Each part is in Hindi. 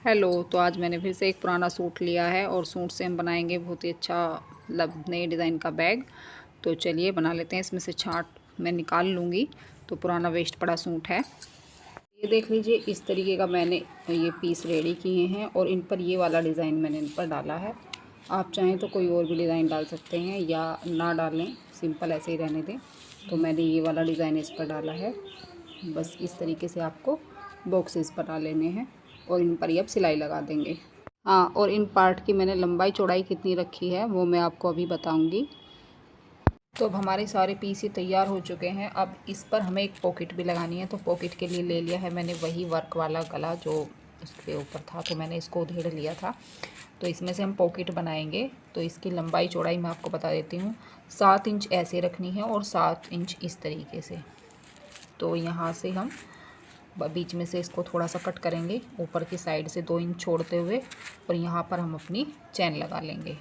हेलो। तो आज मैंने फिर से एक पुराना सूट लिया है और सूट से हम बनाएंगे बहुत ही अच्छा मतलब नए डिज़ाइन का बैग। तो चलिए बना लेते हैं। इसमें से छांट मैं निकाल लूँगी। तो पुराना वेस्ट पड़ा सूट है। ये देख लीजिए, इस तरीके का मैंने ये पीस रेडी किए हैं और इन पर ये वाला डिज़ाइन मैंने इन पर डाला है। आप चाहें तो कोई और भी डिज़ाइन डाल सकते हैं या ना डालें, सिंपल ऐसे ही रहने दें। तो मैंने ये वाला डिज़ाइन इस पर डाला है। बस इस तरीके से आपको बॉक्सेस बना लेने हैं और इन पर ही अब सिलाई लगा देंगे। हाँ, और इन पार्ट की मैंने लंबाई चौड़ाई कितनी रखी है वो मैं आपको अभी बताऊंगी। तो अब हमारे सारे पीस ही तैयार हो चुके हैं। अब इस पर हमें एक पॉकेट भी लगानी है। तो पॉकेट के लिए ले लिया है मैंने वही वर्क वाला गला जो इसके ऊपर था, तो मैंने इसको उधेड़ लिया था। तो इसमें से हम पॉकेट बनाएंगे। तो इसकी लंबाई चौड़ाई मैं आपको बता देती हूँ। 7 इंच ऐसे रखनी है और 7 इंच इस तरीके से। तो यहाँ से हम बीच में से इसको थोड़ा सा कट करेंगे, ऊपर की साइड से 2 इंच छोड़ते हुए, और यहाँ पर हम अपनी चैन लगा लेंगे।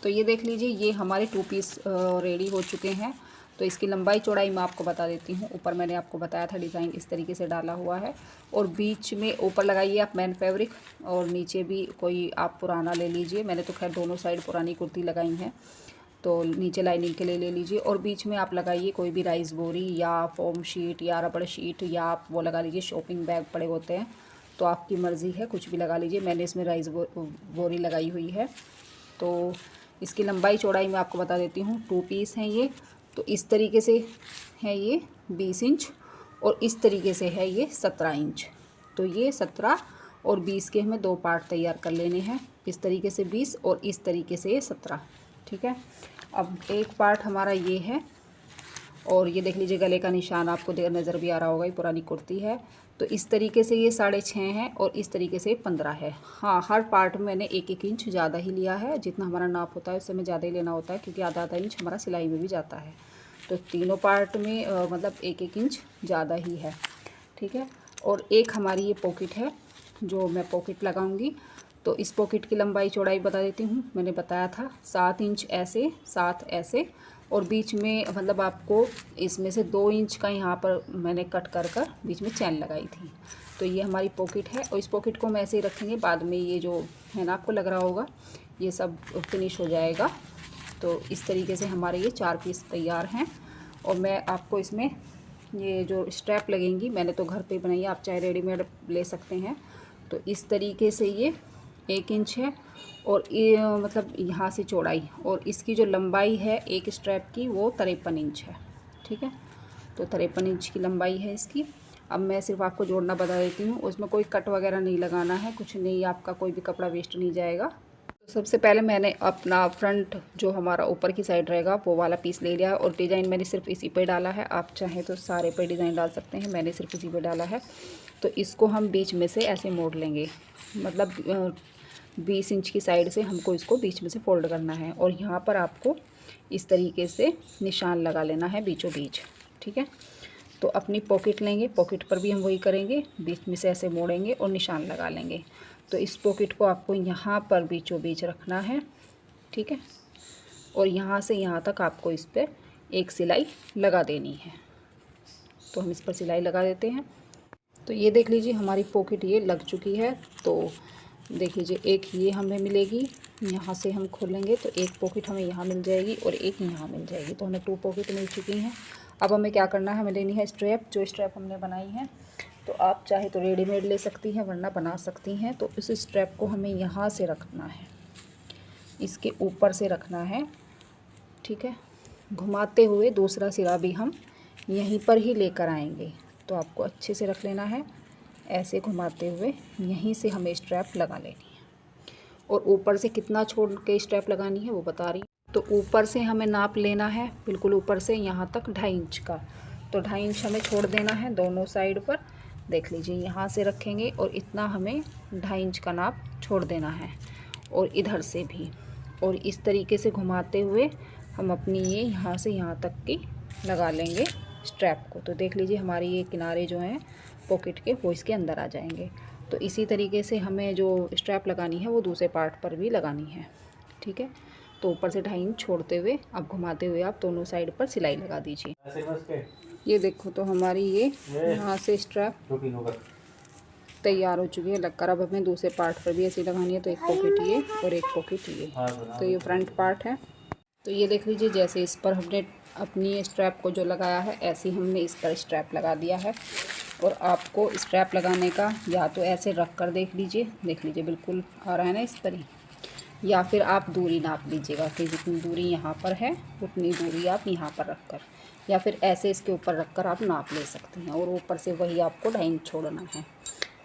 तो ये देख लीजिए, ये हमारे 2 पीस रेडी हो चुके हैं। तो इसकी लंबाई चौड़ाई मैं आपको बता देती हूँ। ऊपर मैंने आपको बताया था डिज़ाइन इस तरीके से डाला हुआ है, और बीच में ऊपर लगाइए आप मैन फैब्रिक, और नीचे भी कोई आप पुराना ले लीजिए। मैंने तो खैर दोनों साइड पुरानी कुर्ती लगाई हैं। तो नीचे लाइनिंग के लिए ले लीजिए, और बीच में आप लगाइए कोई भी राइस बोरी या फोम शीट या रबड़ शीट, या आप वो लगा लीजिए शॉपिंग बैग पड़े होते हैं। तो आपकी मर्ज़ी है, कुछ भी लगा लीजिए। मैंने इसमें राइस बोरी लगाई हुई है। तो इसकी लंबाई चौड़ाई मैं आपको बता देती हूँ। 2 पीस हैं ये। तो इस तरीके से है ये 20 इंच, और इस तरीके से है ये 17 इंच। तो ये 17 और 20 के हमें 2 पार्ट तैयार कर लेने हैं। इस तरीके से 20 और इस तरीके से ये 17। ठीक है। अब एक पार्ट हमारा ये है, और ये देख लीजिए गले का निशान आपको नज़र भी आ रहा होगा, ये पुरानी कुर्ती है। तो इस तरीके से ये 6.5 है, और इस तरीके से 15 है। हाँ, हर पार्ट में मैंने 1-1 इंच ज़्यादा ही लिया है। जितना हमारा नाप होता है उससे हमें ज़्यादा ही लेना होता है, क्योंकि आधा इंच हमारा सिलाई में भी जाता है। तो तीनों पार्ट में मतलब 1-1 इंच ज़्यादा ही है। ठीक है। और एक हमारी ये पॉकेट है जो मैं पॉकेट लगाऊंगी। तो इस पॉकेट की लंबाई चौड़ाई बता देती हूँ। मैंने बताया था 7 इंच ऐसे, 7 ऐसे, और बीच में मतलब आपको इसमें से 2 इंच का यहाँ पर मैंने कट कर बीच में चैन लगाई थी। तो ये हमारी पॉकेट है, और इस पॉकेट को हम ऐसे ही रखेंगे। बाद में ये जो है ना, आपको लग रहा होगा ये सब फिनिश हो जाएगा। तो इस तरीके से हमारे ये 4 पीस तैयार हैं। और मैं आपको इसमें ये जो स्ट्रैप लगेंगी, मैंने तो घर पे बनाई है, आप चाहे रेडीमेड ले सकते हैं। तो इस तरीके से ये 1 इंच है, और ये मतलब यहाँ से चौड़ाई, और इसकी जो लंबाई है एक स्ट्रैप की वो 53 इंच है। ठीक है। तो 53 इंच की लंबाई है इसकी। अब मैं सिर्फ आपको जोड़ना बता देती हूँ। उसमें कोई कट वगैरह नहीं लगाना है, कुछ नहीं, आपका कोई भी कपड़ा वेस्ट नहीं जाएगा। तो सबसे पहले मैंने अपना फ्रंट जो हमारा ऊपर की साइड रहेगा वो वाला पीस ले लिया है, और डिज़ाइन मैंने सिर्फ इसी पे डाला है। आप चाहें तो सारे पे डिज़ाइन डाल सकते हैं, मैंने सिर्फ इसी पे डाला है। तो इसको हम बीच में से ऐसे मोड़ लेंगे, मतलब 20 इंच की साइड से हमको इसको बीच में से फोल्ड करना है, और यहाँ पर आपको इस तरीके से निशान लगा लेना है बीचों बीच। ठीक है। तो अपनी पॉकेट लेंगे, पॉकेट पर भी हम वही करेंगे, बीच में से ऐसे मोड़ेंगे और निशान लगा लेंगे। तो इस पॉकेट को आपको यहाँ पर बीचों बीच रखना है। ठीक है। और यहाँ से यहाँ तक आपको इस पर एक सिलाई लगा देनी है। तो हम इस पर सिलाई लगा देते हैं। तो ये देख लीजिए हमारी पॉकेट ये लग चुकी है। तो देख लीजिए, एक ये हमें मिलेगी, यहाँ से हम खोलेंगे तो एक पॉकेट हमें यहाँ मिल जाएगी और एक यहाँ मिल जाएगी। तो हमें 2 पॉकेट मिल चुकी हैं। अब हमें क्या करना है, हमें लेनी है स्ट्रैप, जो स्ट्रैप हमने बनाई है। तो आप चाहे तो रेडीमेड ले सकती हैं, वरना बना सकती हैं। तो इस स्ट्रैप को हमें यहाँ से रखना है, इसके ऊपर से रखना है। ठीक है। घुमाते हुए दूसरा सिरा भी हम यहीं पर ही लेकर आएंगे। तो आपको अच्छे से रख लेना है, ऐसे घुमाते हुए यहीं से हमें स्ट्रैप लगा लेनी है। और ऊपर से कितना छोड़ के स्ट्रैप लगानी है वो बता रही हूँ। तो ऊपर से हमें नाप लेना है, बिल्कुल ऊपर से यहाँ तक 2.5 इंच का। तो 2.5 इंच हमें छोड़ देना है दोनों साइड पर। देख लीजिए, यहाँ से रखेंगे और इतना हमें 2.5 इंच का नाप छोड़ देना है, और इधर से भी। और इस तरीके से घुमाते हुए हम अपनी ये यहाँ से यहाँ तक की लगा लेंगे स्ट्रैप को। तो देख लीजिए हमारी ये किनारे जो हैं पॉकेट के वो इसके अंदर आ जाएंगे। तो इसी तरीके से हमें जो स्ट्रैप लगानी है वो दूसरे पार्ट पर भी लगानी है। ठीक है। तो ऊपर से 2.5 इंच छोड़ते हुए अब घुमाते हुए आप दोनों साइड पर सिलाई लगा दीजिए। ये देखो, तो हमारी ये यहाँ से स्ट्रैप तैयार हो चुकी है लगकर। अब हमें दूसरे पार्ट पर भी ऐसी लगानी है, तो एक पॉकेट ये और एक पॉकेट ये। तो ये फ्रंट पार्ट है। तो ये देख लीजिए, जैसे इस पर हमने अपनी स्ट्रैप को जो लगाया है, ऐसे ही हमने इस पर स्ट्रैप लगा दिया है। और आपको स्ट्रैप लगाने का या तो ऐसे रख कर देख लीजिए बिल्कुल आ रहा है ना इस पर ही, या फिर आप दूरी नाप लीजिएगा कि जितनी दूरी यहाँ पर है उतनी दूरी आप यहाँ पर रख कर, या फिर ऐसे इसके ऊपर रख कर आप नाप ले सकते हैं। और ऊपर से वही आपको लाइन छोड़ना है।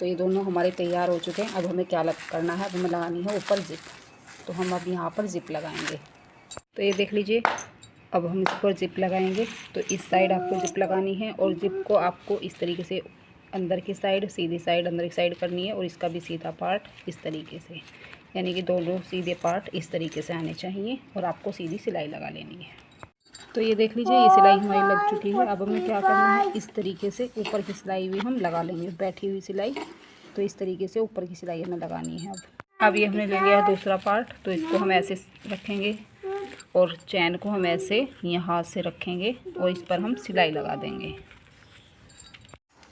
तो ये दोनों हमारे तैयार हो चुके हैं। अब हमें क्या करना है, अब हमें लगानी है ऊपर जिप। तो हम अब यहाँ पर जिप लगाएंगे। तो ये देख लीजिए, अब हम इस पर जिप लगाएंगे। तो इस साइड आपको जिप लगानी है और जिप को आपको इस तरीके से अंदर की साइड, सीधी साइड अंदर की साइड करनी है, और इसका भी सीधा पार्ट इस तरीके से, यानी कि दोनों सीधे पार्ट इस तरीके से आने चाहिए और आपको सीधी सिलाई लगा लेनी है। तो ये देख लीजिए, ये सिलाई हमारी लग चुकी है। अब हमें क्या करना है, इस तरीके से ऊपर की सिलाई भी हम लगा लेंगे, बैठी हुई सिलाई। तो इस तरीके से ऊपर की सिलाई हमें लगानी है। अब ये हमने ले लिया है दूसरा पार्ट। तो इसको हम ऐसे रखेंगे और चैन को हम ऐसे यहाँ से रखेंगे और इस पर हम सिलाई लगा देंगे।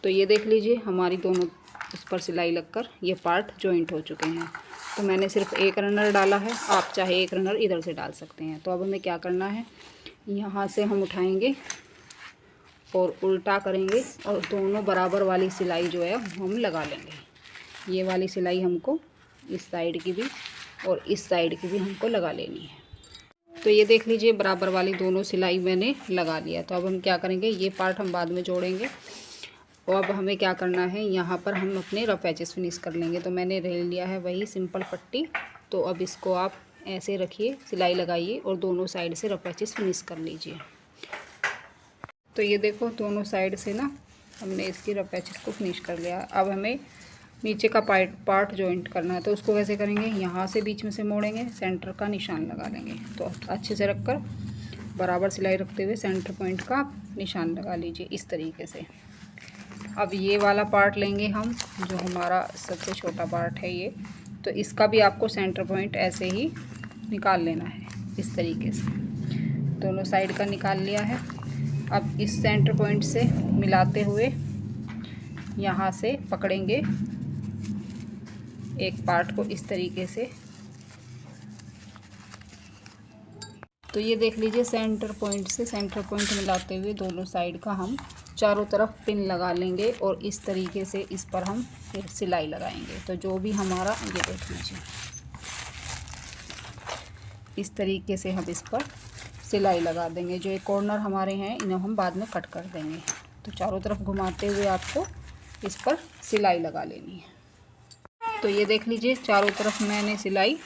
तो ये देख लीजिए, हमारी दोनों इस पर सिलाई लगकर ये पार्ट जॉइंट हो चुके हैं। तो मैंने सिर्फ एक रनर डाला है, आप चाहे एक रनर इधर से डाल सकते हैं। तो अब हमें क्या करना है, यहाँ से हम उठाएंगे और उल्टा करेंगे और दोनों बराबर वाली सिलाई जो है हम लगा लेंगे। ये वाली सिलाई हमको इस साइड की भी और इस साइड की भी हमको लगा लेनी है। तो ये देख लीजिए, बराबर वाली दोनों सिलाई मैंने लगा लिया। तो अब हम क्या करेंगे, ये पार्ट हम बाद में जोड़ेंगे। और अब हमें क्या करना है, यहाँ पर हम अपने रफ एजेस फिनिश कर लेंगे। तो मैंने ले लिया है वही सिंपल पट्टी। तो अब इसको आप ऐसे रखिए, सिलाई लगाइए और दोनों साइड से रफ एजेस फिनिश कर लीजिए। तो ये देखो, दोनों साइड से ना हमने इसकी रफ एजेस को फिनिश कर लिया। अब हमें नीचे का पार्ट जॉइंट करना है। तो उसको कैसे करेंगे, यहाँ से बीच में से मोड़ेंगे, सेंटर का निशान लगा लेंगे। तो अच्छे से रखकर बराबर सिलाई रखते हुए सेंटर पॉइंट का निशान लगा लीजिए इस तरीके से। अब ये वाला पार्ट लेंगे हम, जो हमारा सबसे छोटा पार्ट है ये। तो इसका भी आपको सेंटर पॉइंट ऐसे ही निकाल लेना है इस तरीके से। दोनों साइड का निकाल लिया है। अब इस सेंटर पॉइंट से मिलाते हुए यहाँ से पकड़ेंगे एक पार्ट को इस तरीके से। तो ये देख लीजिए, सेंटर पॉइंट से सेंटर पॉइंट मिलाते हुए दोनों साइड का हम चारों तरफ पिन लगा लेंगे और इस तरीके से इस पर हम फिर सिलाई लगाएंगे। तो जो भी हमारा, ये देख लीजिए, इस तरीके से हम इस पर सिलाई लगा देंगे। जो एक कॉर्नर हमारे हैं इन्हें हम बाद में कट कर देंगे। तो चारों तरफ घुमाते हुए आपको इस पर सिलाई लगा लेनी है। तो ये देख लीजिए, चारों तरफ मैंने सिलाई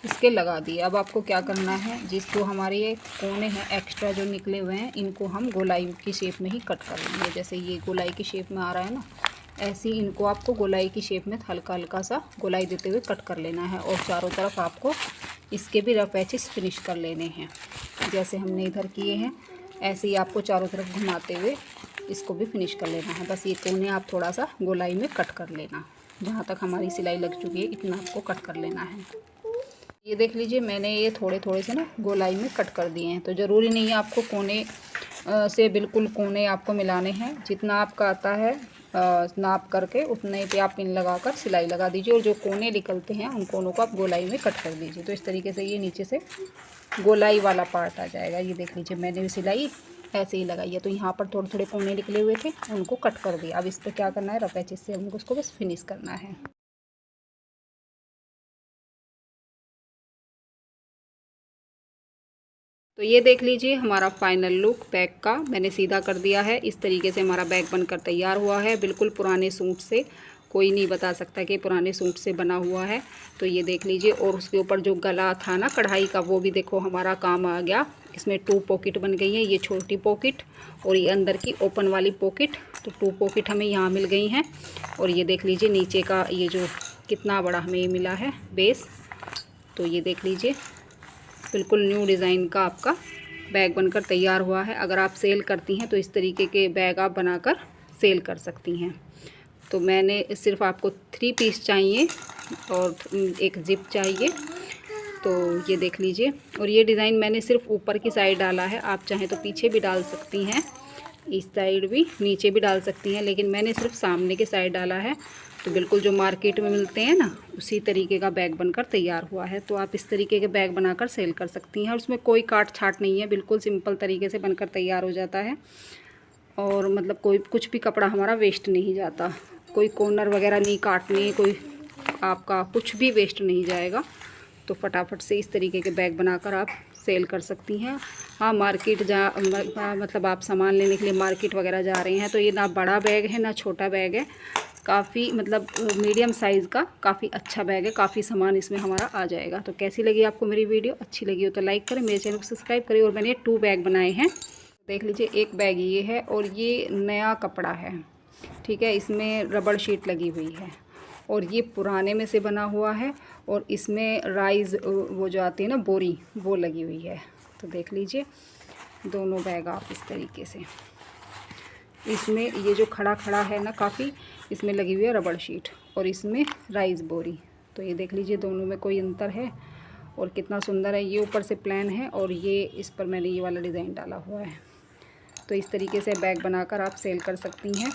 इसके लगा दी। अब आपको क्या करना है, जिसको हमारे ये कोने हैं एक्स्ट्रा जो निकले हुए हैं, इनको हम गोलाई की शेप में ही कट कर लेंगे। जैसे ये गोलाई की शेप में आ रहा है ना, ऐसे ही इनको आपको गोलाई की शेप में हल्का हल्का सा गोलाई देते हुए कट कर लेना है। और चारों तरफ आपको इसके भी रफ एजेस फिनिश कर लेने हैं, जैसे हमने इधर किए हैं ऐसे ही आपको चारों तरफ घुमाते हुए इसको भी फिनिश कर लेना है। बस ये कोने आप थोड़ा सा गोलाई में कट कर लेना, जहाँ तक हमारी सिलाई लग चुकी है इतना आपको कट कर लेना है। ये देख लीजिए, मैंने ये थोड़े थोड़े से ना गोलाई में कट कर दिए हैं। तो ज़रूरी नहीं है आपको कोने से बिल्कुल कोने आपको मिलाने हैं। जितना आपका आता है नाप करके उतने पे आप पिन लगाकर सिलाई लगा दीजिए और जो कोने निकलते हैं उन कोनों को आप गोलाई में कट कर दीजिए। तो इस तरीके से ये नीचे से गोलाई वाला पार्ट आ जाएगा। ये देख लीजिए, मैंने भी सिलाई ऐसे ही लगाई है। तो यहाँ पर थोड़े थोड़े कोने निकले हुए थे, उनको कट कर दिया। अब इस पर क्या करना है, रफ एजेस से हमको उसको बस फिनिश करना है। तो ये देख लीजिए, हमारा फाइनल लुक बैग का मैंने सीधा कर दिया है। इस तरीके से हमारा बैग बनकर तैयार हुआ है। बिल्कुल पुराने सूट से, कोई नहीं बता सकता कि पुराने सूट से बना हुआ है। तो ये देख लीजिए, और उसके ऊपर जो गला था ना कढ़ाई का, वो भी देखो हमारा काम आ गया। इसमें 2 पॉकेट बन गई हैं, ये छोटी पॉकेट और ये अंदर की ओपन वाली पॉकेट। तो 2 पॉकेट हमें यहाँ मिल गई हैं। और ये देख लीजिए, नीचे का ये जो कितना बड़ा हमें ये मिला है बेस। तो ये देख लीजिए, बिल्कुल न्यू डिज़ाइन का आपका बैग बनकर तैयार हुआ है। अगर आप सेल करती हैं तो इस तरीके के बैग आप बनाकर सेल कर सकती हैं। तो मैंने सिर्फ आपको 3 पीस चाहिए और एक जिप चाहिए। तो ये देख लीजिए, और ये डिज़ाइन मैंने सिर्फ ऊपर की साइड डाला है। आप चाहें तो पीछे भी डाल सकती हैं, इस साइड भी, नीचे भी डाल सकती हैं, लेकिन मैंने सिर्फ सामने की साइड डाला है। तो बिल्कुल जो मार्केट में मिलते हैं ना, उसी तरीके का बैग बनकर तैयार हुआ है। तो आप इस तरीके के बैग बनाकर सेल कर सकती हैं, और उसमें कोई काट छाट नहीं है, बिल्कुल सिंपल तरीके से बनकर तैयार हो जाता है। और मतलब कोई कुछ भी कपड़ा हमारा वेस्ट नहीं जाता, कोई कॉर्नर वगैरह नहीं काटने, कोई आपका कुछ भी वेस्ट नहीं जाएगा। तो फटाफट से इस तरीके के बैग बनाकर आप सेल कर सकती हैं। हाँ, मार्केट मतलब आप सामान लेने के लिए मार्केट वगैरह जा रहे हैं तो ये ना बड़ा बैग है ना छोटा बैग है, काफ़ी मतलब मीडियम साइज़ का काफ़ी अच्छा बैग है, काफ़ी सामान इसमें हमारा आ जाएगा। तो कैसी लगी आपको मेरी वीडियो? अच्छी लगी हो तो लाइक करें, मेरे चैनल को सब्सक्राइब करें। और मैंने 2 बैग बनाए हैं, देख लीजिए। एक बैग ये है और ये नया कपड़ा है, ठीक है, इसमें रबड़ शीट लगी हुई है। और ये पुराने में से बना हुआ है और इसमें राइस वो जो आती है ना बोरी, वो लगी हुई है। तो देख लीजिए दोनों बैग आप इस तरीके से। इसमें ये जो खड़ा है ना काफ़ी, इसमें लगी हुई है रबड़ शीट और इसमें राइस बोरी। तो ये देख लीजिए दोनों में कोई अंतर है और कितना सुंदर है। ये ऊपर से प्लेन है और ये इस पर मैंने ये वाला डिज़ाइन डाला हुआ है। तो इस तरीके से बैग बनाकर आप सेल कर सकती हैं।